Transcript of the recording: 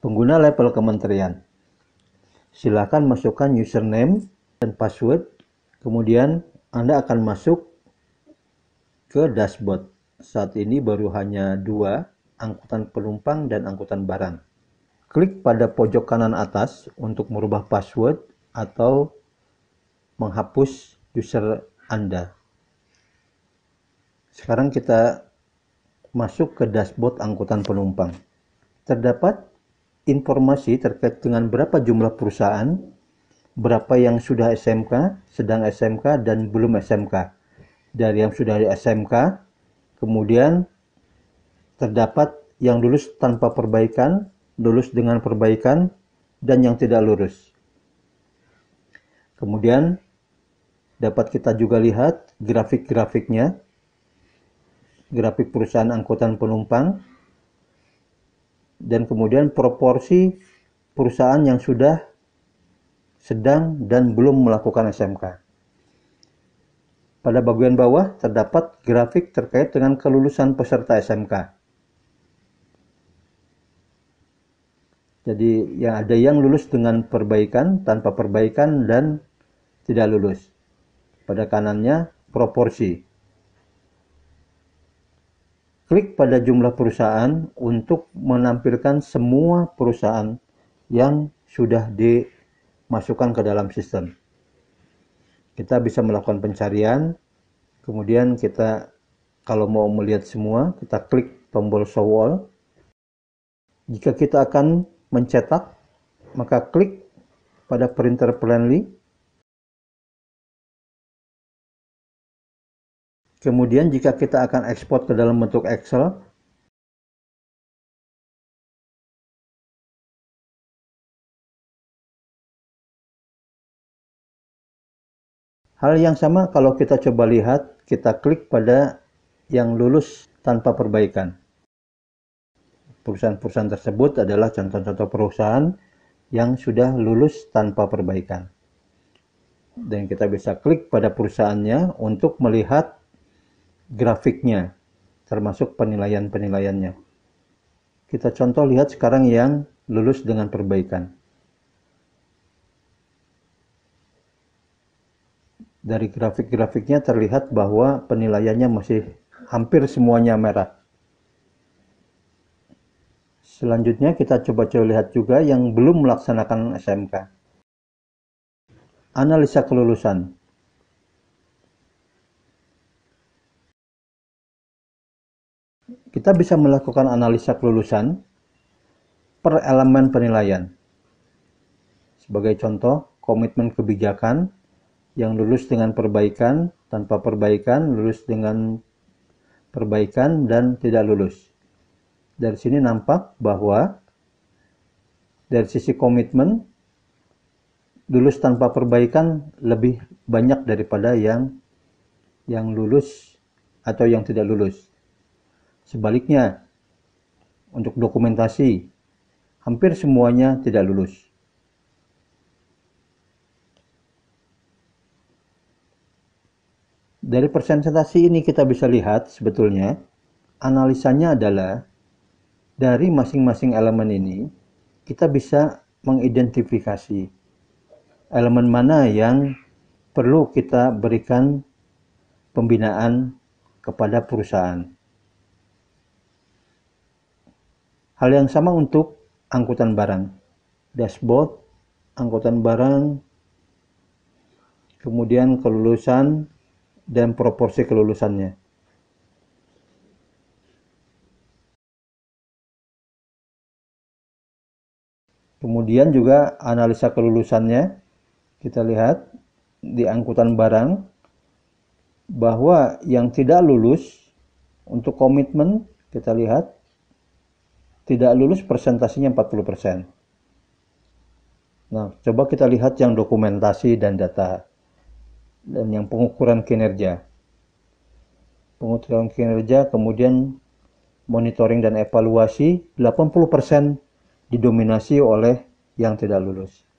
Pengguna level kementerian. Silakan masukkan username dan password, kemudian Anda akan masuk ke dashboard. Saat ini baru hanya 2, angkutan penumpang dan angkutan barang. Klik pada pojok kanan atas untuk merubah password atau menghapus user Anda. Sekarang kita masuk ke dashboard angkutan penumpang. Terdapat informasi terkait dengan berapa jumlah perusahaan, berapa yang sudah SMK, sedang SMK, dan belum SMK. Dari yang sudah di SMK, kemudian terdapat yang lulus tanpa perbaikan, lulus dengan perbaikan, dan yang tidak lulus. Kemudian dapat kita juga lihat grafik-grafiknya, grafik perusahaan angkutan penumpang, dan kemudian proporsi perusahaan yang sudah, sedang, dan belum melakukan SMK. Pada bagian bawah terdapat grafik terkait dengan kelulusan peserta SMK. Jadi ada yang lulus dengan perbaikan, tanpa perbaikan, dan tidak lulus. Pada kanannya proporsi. Klik pada jumlah perusahaan untuk menampilkan semua perusahaan yang sudah dimasukkan ke dalam sistem. Kita bisa melakukan pencarian, kemudian kita kalau mau melihat semua, kita klik tombol show all. Jika kita akan mencetak, maka klik pada printer plainly. Kemudian jika kita akan ekspor ke dalam bentuk Excel, hal yang sama kalau kita coba lihat, kita klik pada yang lulus tanpa perbaikan. Perusahaan-perusahaan tersebut adalah contoh-contoh perusahaan yang sudah lulus tanpa perbaikan. Dan kita bisa klik pada perusahaannya untuk melihat grafiknya, termasuk penilaian-penilaiannya. Kita contoh lihat sekarang yang lulus dengan perbaikan. Dari grafik-grafiknya terlihat bahwa penilaiannya masih hampir semuanya merah. Selanjutnya kita coba lihat juga yang belum melaksanakan SMK. Analisa kelulusan. Kita bisa melakukan analisa kelulusan per elemen penilaian. Sebagai contoh, komitmen kebijakan yang lulus dengan perbaikan, tanpa perbaikan, lulus dengan perbaikan, dan tidak lulus. Dari sini nampak bahwa dari sisi komitmen, lulus tanpa perbaikan lebih banyak daripada yang lulus atau yang tidak lulus. Sebaliknya, untuk dokumentasi, hampir semuanya tidak lulus. Dari presentasi ini kita bisa lihat sebetulnya, analisanya adalah dari masing-masing elemen ini, kita bisa mengidentifikasi elemen mana yang perlu kita berikan pembinaan kepada perusahaan. Hal yang sama untuk angkutan barang. Dashboard, angkutan barang, kemudian kelulusan, dan proporsi kelulusannya. Kemudian juga analisa kelulusannya, kita lihat di angkutan barang, bahwa yang tidak lulus untuk komitmen, kita lihat, tidak lulus presentasinya 40%. Nah, coba kita lihat yang dokumentasi dan data, dan yang pengukuran kinerja. Pengukuran kinerja, kemudian monitoring dan evaluasi, 80% didominasi oleh yang tidak lulus.